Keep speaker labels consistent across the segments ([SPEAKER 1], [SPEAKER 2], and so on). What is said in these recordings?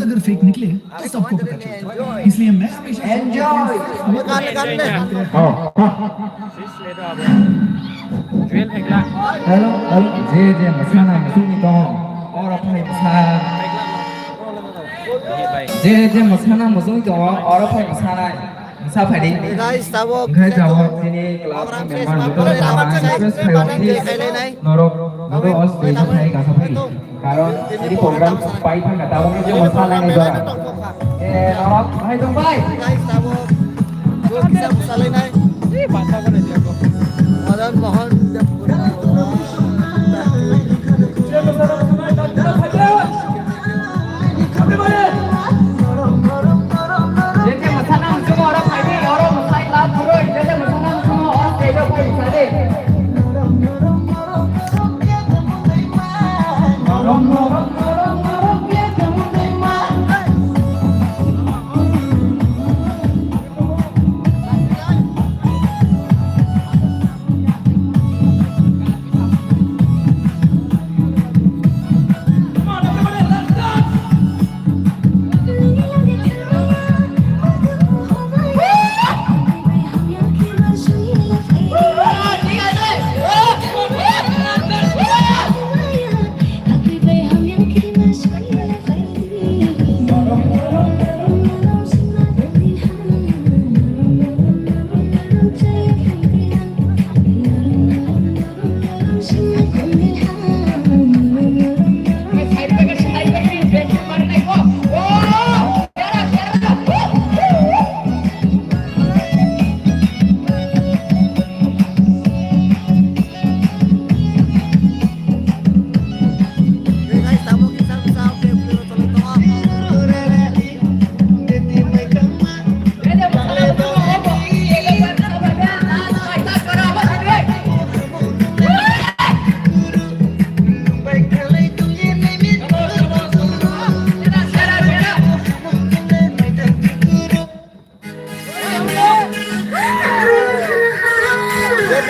[SPEAKER 1] अगर फेक निकले तो सबको पता चलता है, इसलिए मैं हमेशा
[SPEAKER 2] हेलो हेलो जे मसाना मसूनी तो और अपने जे मसाना मसूनी तो और अपने मसाना masa phải đi ngay chào sini kelas memang betul sama terus prioritas norok norok os besok hari kasih hari karon ini program pai pun nggak tahu ini masalah ini juga norok hai dong pai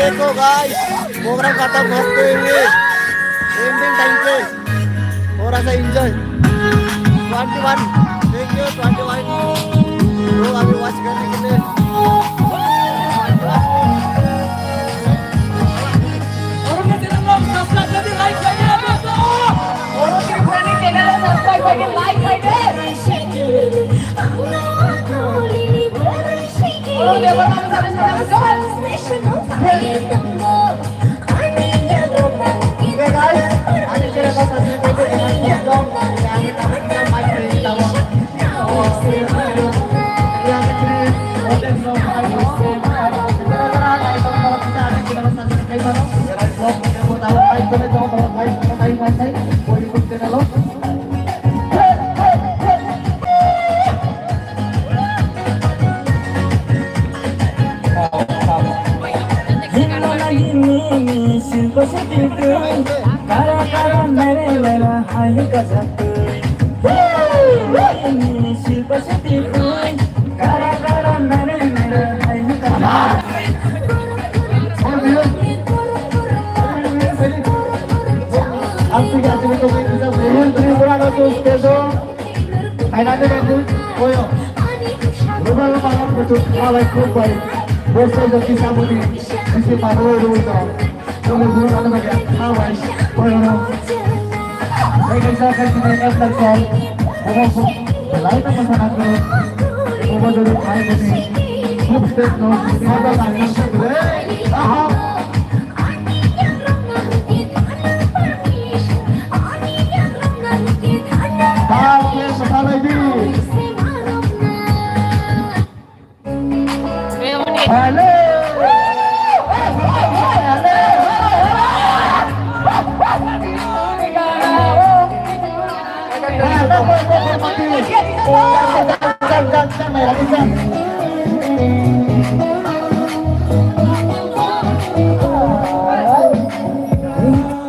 [SPEAKER 3] देखो guys programme खत्म होते हुए ending time पे थोड़ा सा enjoy 21 thank you 21 लोग अभी watch करने के लिए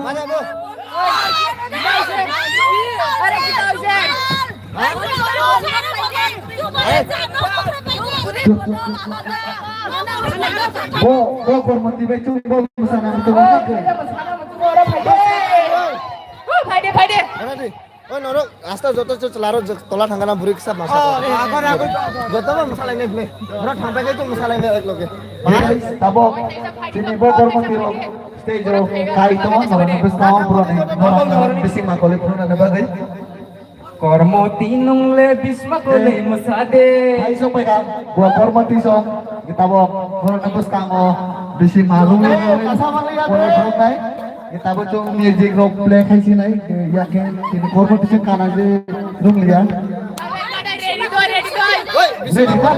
[SPEAKER 3] Mana bu?
[SPEAKER 4] Bo kormati baik tu bo sana itu mana ke?
[SPEAKER 3] Mana di? Oh norok, asta joto celaro tola thangana burik sab masa. Aku joto mah masalah ini nih. Orang sampai itu masalah ini ek loge.
[SPEAKER 4] Tabo sini bo kormati lo stage ro kai to mana bes tahu pura nih. Orang bising makole pura na bagai.
[SPEAKER 2] Kormoti nungle bisma kole masade.
[SPEAKER 4] Hai so peka, bo kormati so kita bo orang bes kango bising malu. Boleh berukai. Kita bocor music rock play khai sih naik ya ke ini kormati sih kana je dong lihat. Ready kan?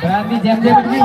[SPEAKER 2] Berarti jam-jam ini.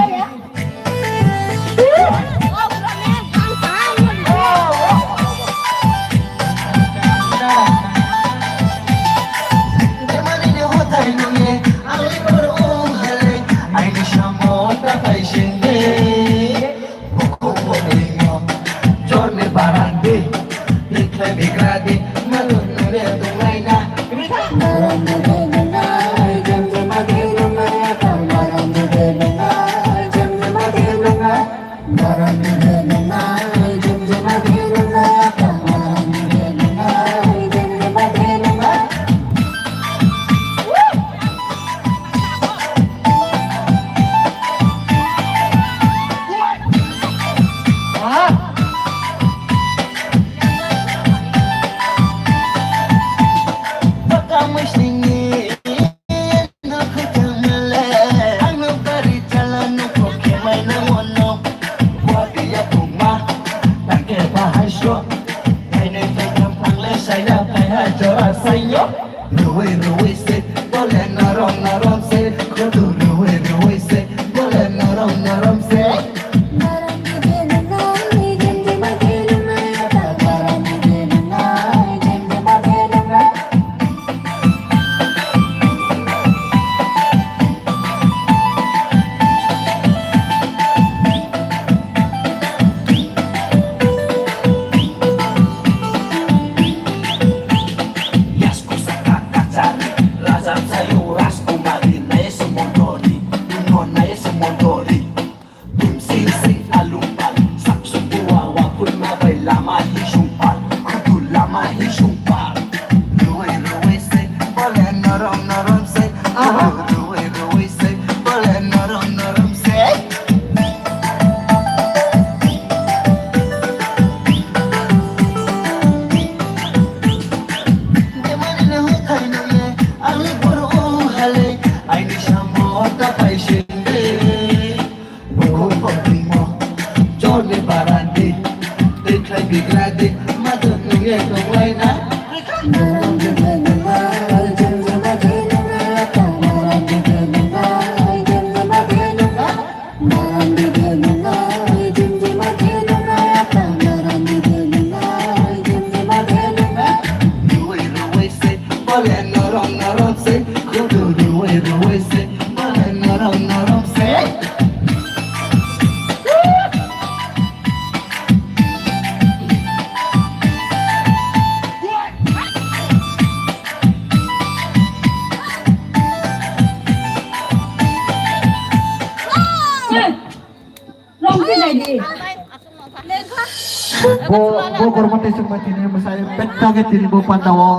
[SPEAKER 4] Bo kormati semati ni masaya peta ke tiri bo pandawa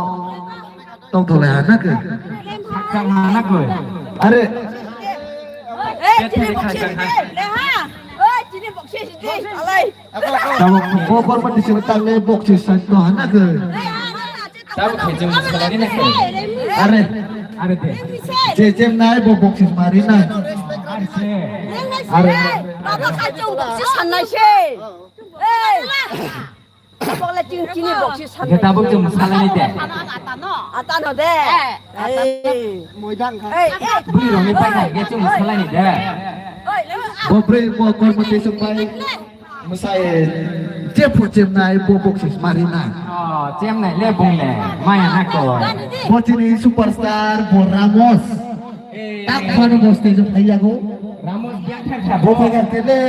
[SPEAKER 4] tau toleh anak ke
[SPEAKER 2] Sang anak gue.
[SPEAKER 4] are tahu bo kormati semati le bok sisan to anak ke
[SPEAKER 2] Tahu kejam sekolah ini nak.
[SPEAKER 4] are
[SPEAKER 2] Ada deh.
[SPEAKER 4] jejem naik bo bok sis marina
[SPEAKER 5] Baba kacau boksis sana sih. Boleh cincin box sih sama.
[SPEAKER 2] Kita buk cuma salah nih deh.
[SPEAKER 5] Atan deh.
[SPEAKER 2] Beli dong nih pakai, dia cuma salah nih deh.
[SPEAKER 4] Bobre bo competition pai musai jepo jemnai bo boxes marina.
[SPEAKER 2] Oh, cem nih le bung le, main aku.
[SPEAKER 4] Bo ini superstar bo Ramos. Tak kono bo stage phaiya go.
[SPEAKER 2] Ramos yang kan
[SPEAKER 4] Bo pegan tele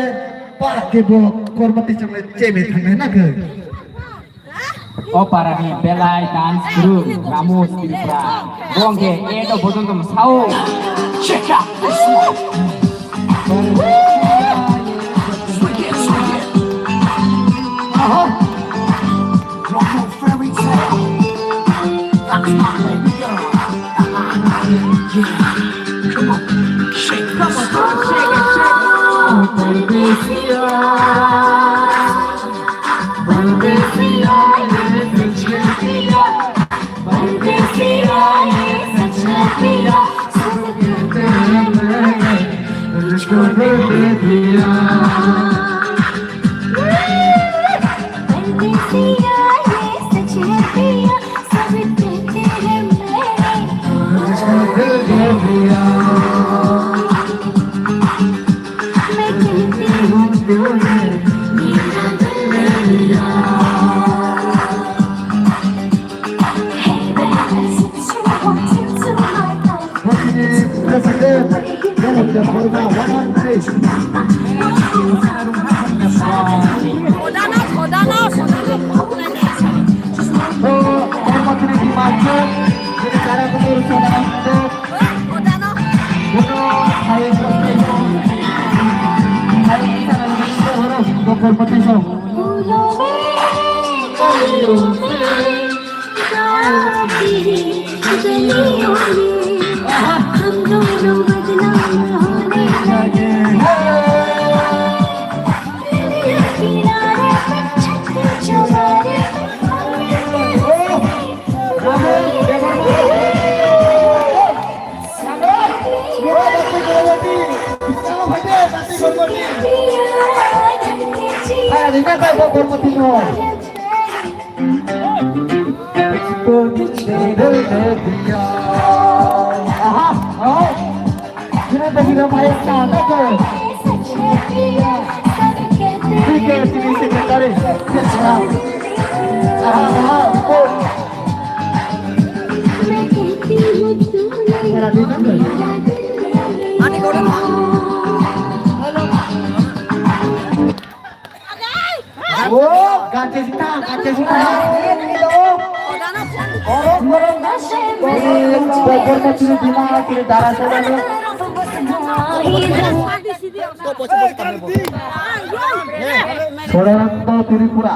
[SPEAKER 4] pak ke bo competition le jeme thane na ke.
[SPEAKER 2] Oh para nih belai dance group Ramos Tiripura. Bongke, itu bosan tuh mau. Check out this one. Sodaranto Tiripura.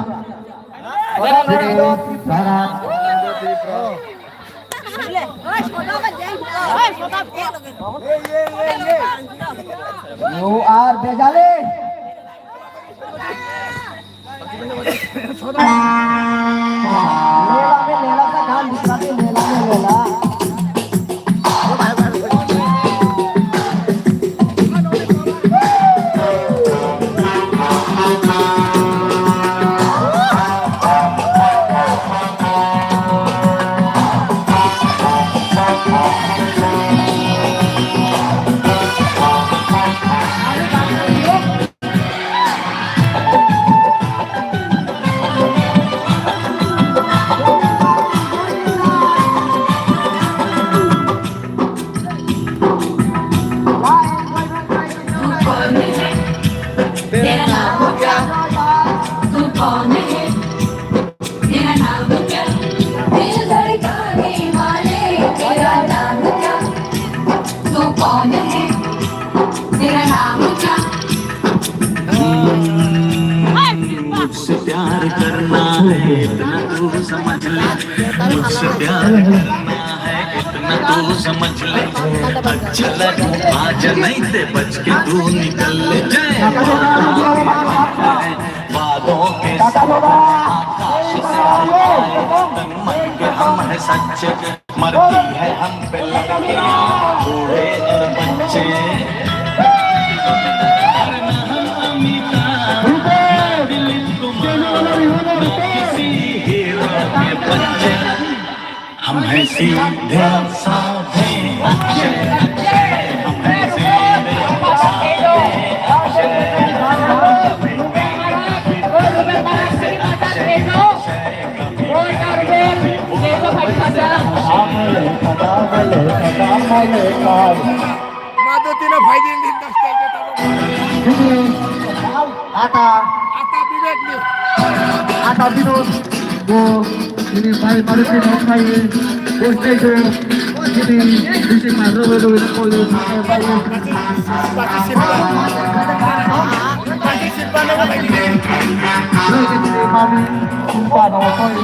[SPEAKER 2] You are Bejali. लेला का नाम लिखा के लेला में लेला
[SPEAKER 6] मुझसे प्यार करना है इतना तू समझ ले मुझसे प्यार करना है इतना तू समझ ले अच्छा लगे आज नहीं ते बच के तू निकल ले वादों के आकाश से तन मन के हम है सच्चे मरती है हम पे लड़के बूढ़े और बच्चे किसी हम हैं सीधे साधे अक्षय हम हैं सीधे साधे
[SPEAKER 3] माधुतीनं फायदे दिन
[SPEAKER 4] Ata
[SPEAKER 3] आता विवेक ने
[SPEAKER 4] Ata Binod Go Ini Pai Maruti Nokai Bosnya Go Ini Bisi Maru Wedo Wedo Koyo Pai
[SPEAKER 3] partisipan apa ini
[SPEAKER 4] Ini Mami Sumpah Nawa Koyo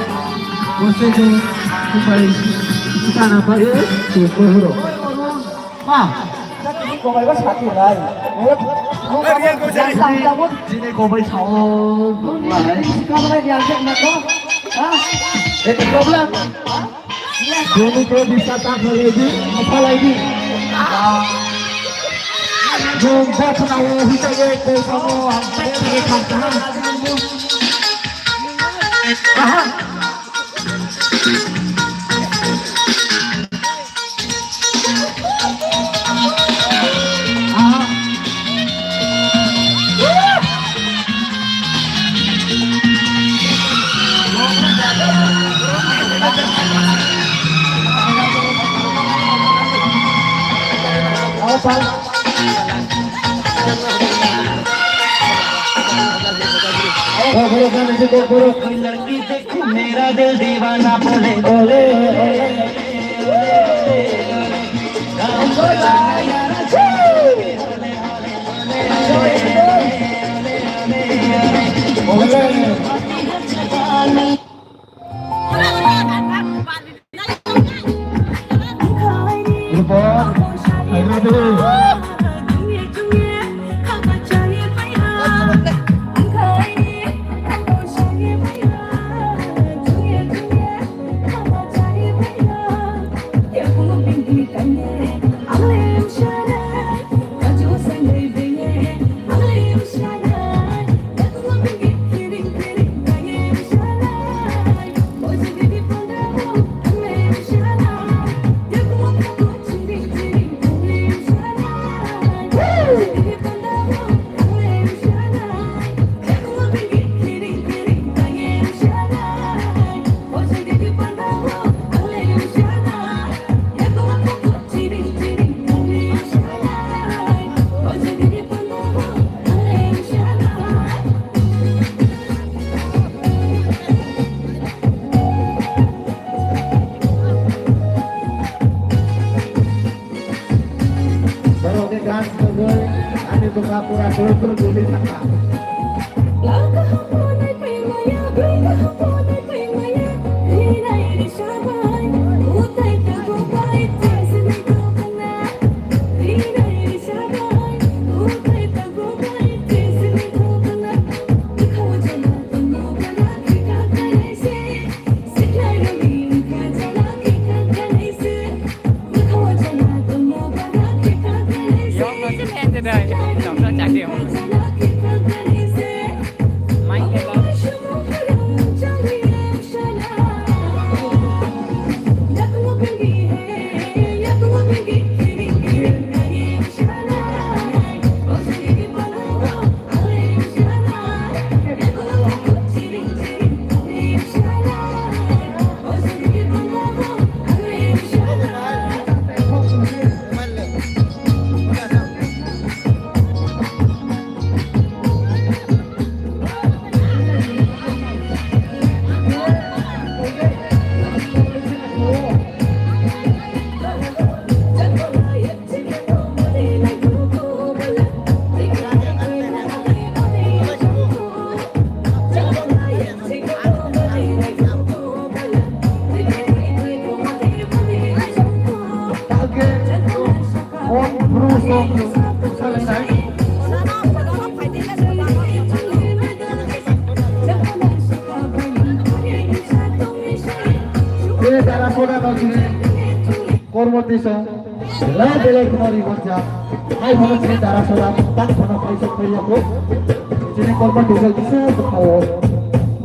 [SPEAKER 4] Bosnya Go Sumpah Kita Napa Sumpah Huro Ma Kau kau sakit lagi Sini kau boleh tahu, kau boleh diajak mereka, itu problem. Jadi kau bisa tak lagi, apa lagi? Jumpa penawa kita ye kau semua, kita kantor.
[SPEAKER 6] कोई लड़की देखो मेरा दिल दीवाना बोले बोले
[SPEAKER 4] Kormotiso, la belai kemari kerja. Hai mana sini darah soda, tak mana paisok paisok. Sini korban juga bisa berkawal.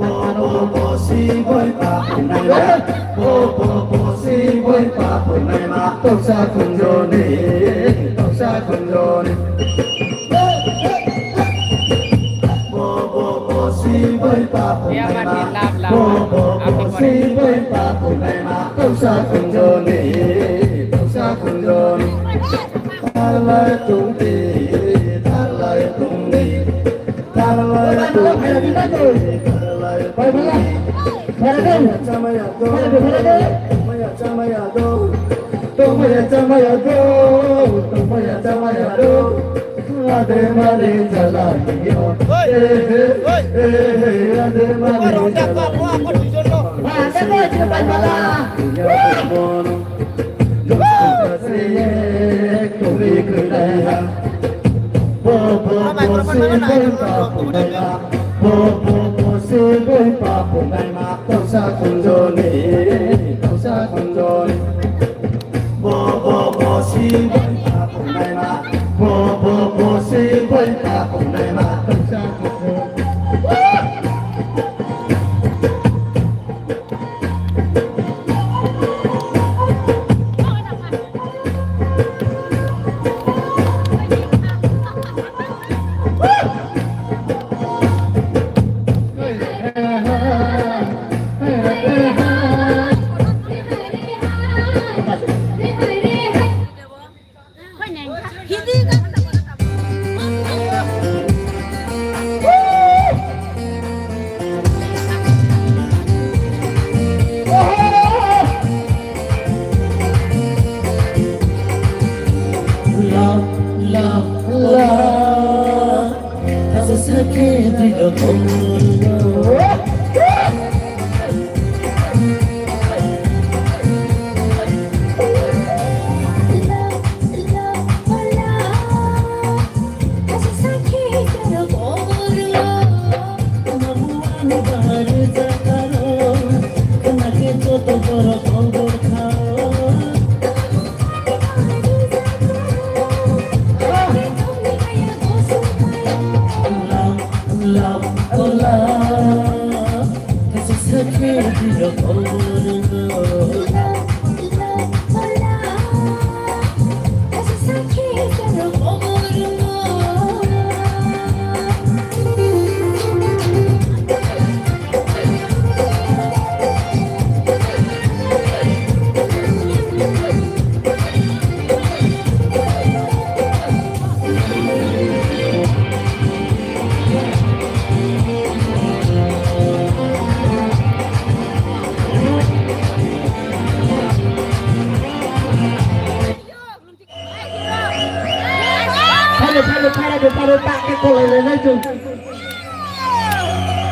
[SPEAKER 4] Mana si boy pa pun nai ma po si boy pa pun nai ma tau sa kun jo ni tau sa kun jo ni po si boy pa pun nai ma po si boy pa pun nai ma tau sa kun jo ni tau sa kun jo ni ta lai tung ti ta lai tung ni ta lai tung ni ta lai tung ni Maya chamaya do, maya chamaya do, to maya chamaya do, to maya chamaya do. Ade male jala yo, ade male jala. Ade male jala. Yo se tumi kudaya. Po se kudaya. Po se pa punai ma tau sa kunjo ni tau sa kunjo ni bo si pa punai ma bo si pa punai ma tau sa kunjo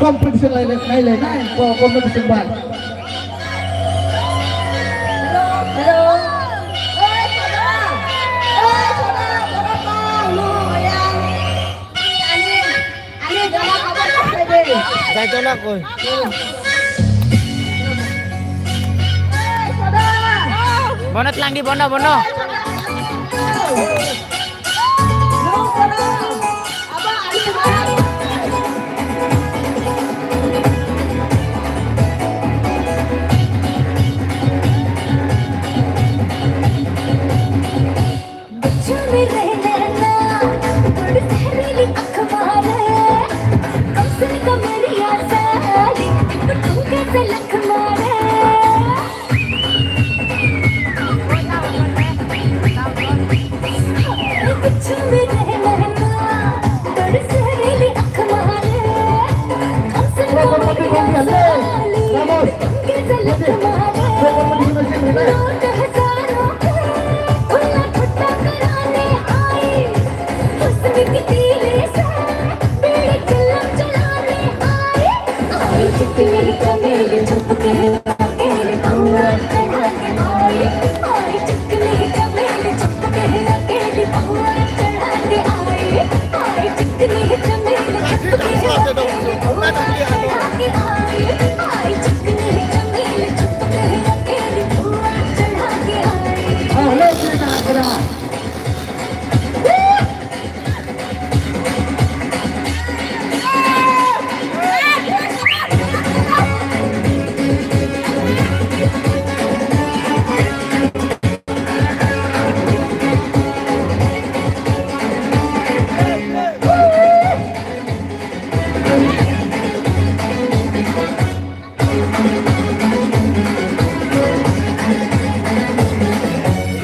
[SPEAKER 4] competition lain competition ban.
[SPEAKER 3] Saya tolak kau. Bonot lang di bono.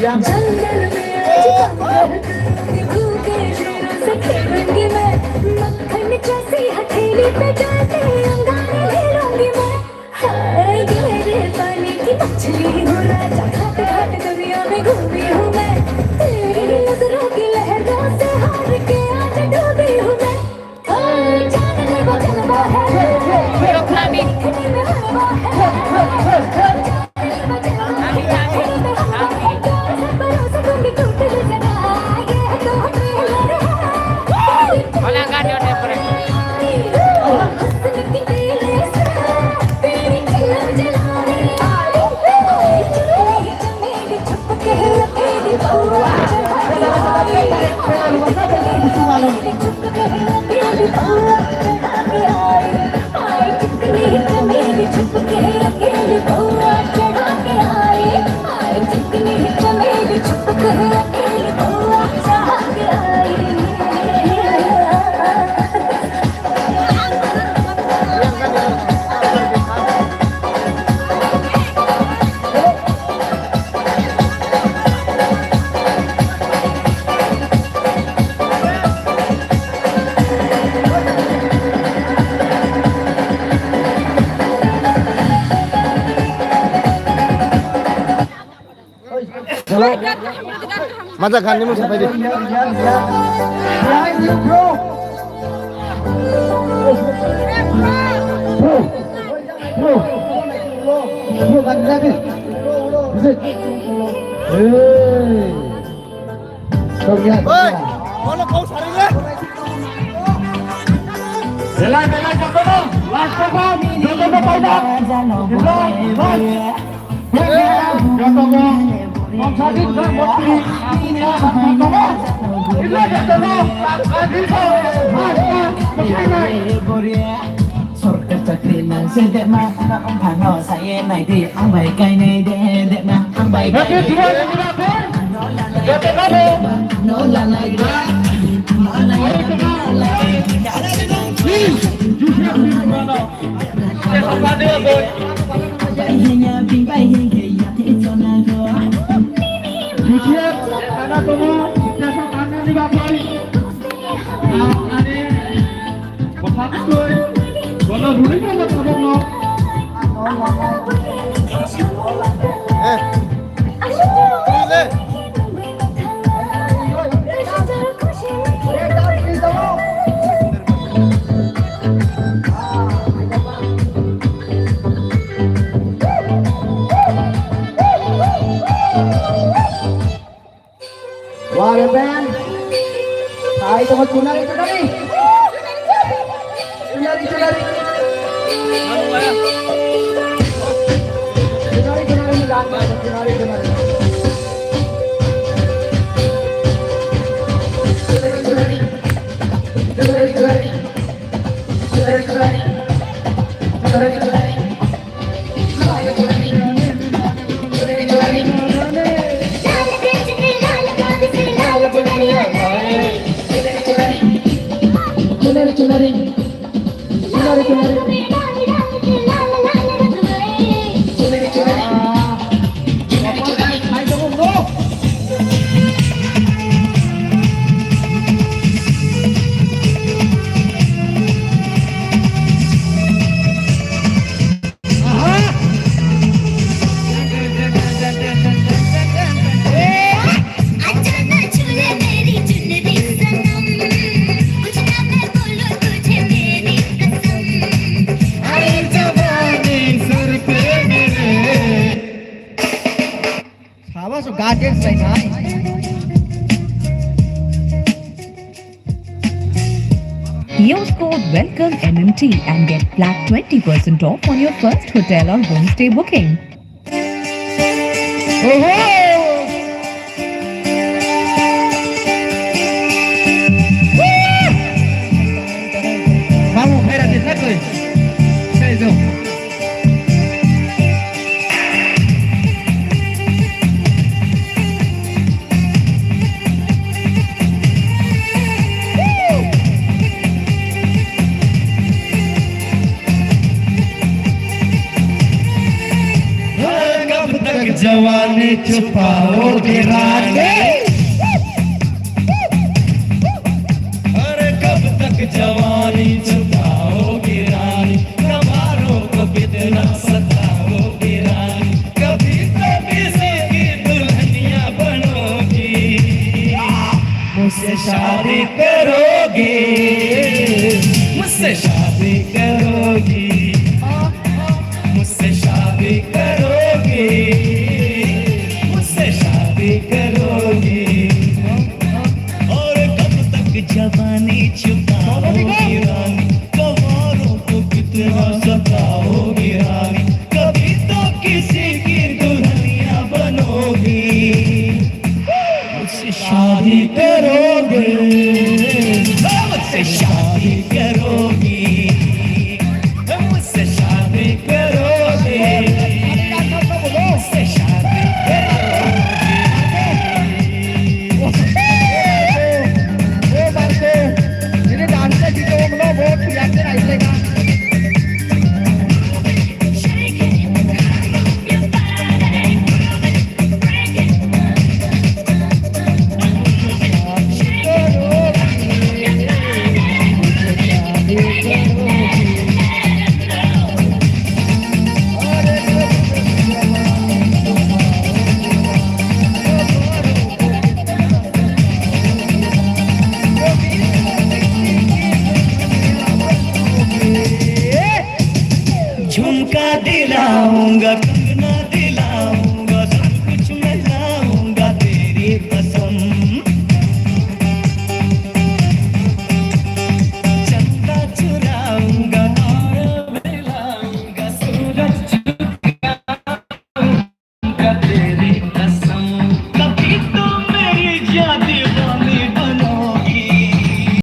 [SPEAKER 7] जंगल में भूखे शेरों से खेलूंगी मैं मक्खन जैसी हथेली पे जाके अंगारे हिलूंगी मैं हाय गहरे पानी की मछली हूँ राजा घाट घाट दुनिया में घूमी हूँ मैं तेरी नजरों की लहरों से हार के आज डूबी हूँ मैं जान ले वो जलवा है दिखने में हवा है
[SPEAKER 3] Masa kan ini sampai di. Oi, mana kau sarinya? Jalan contoh, last contoh pada.
[SPEAKER 8] Surga cakrina sedek mah ang phano saya này thì ang bảy cây này để mà ang bảy cây nó là này
[SPEAKER 4] Wah, Ben. Hai, teman Cunari. Cunari.
[SPEAKER 9] Use code WELCOME MMT and get flat 20% off on your first hotel or homestay booking.
[SPEAKER 2] Vamos, espérate, saco. Eso.
[SPEAKER 6] जवानी छुपाओगे रानी अरे कब तक जवानी छुपाओगे रानी कमारों को कितना सताओगे रानी कभी तो किसी की दुल्हनिया बनोगी मुझसे शादी करोगी मुझसे शादी करोगी मुझसे शादी करोगी मुझसे शादी करोगी और कब तक जवानी छुपाओगी रानी कमारों को कितना सताओगी रानी कभी तो किसी की दुल्हनिया बनोगी मुझसे शादी करोगे मुझसे शादी करोगी मुझसे शादी करोगे मुझसे शादी झुमका दिलाऊंगा कंगना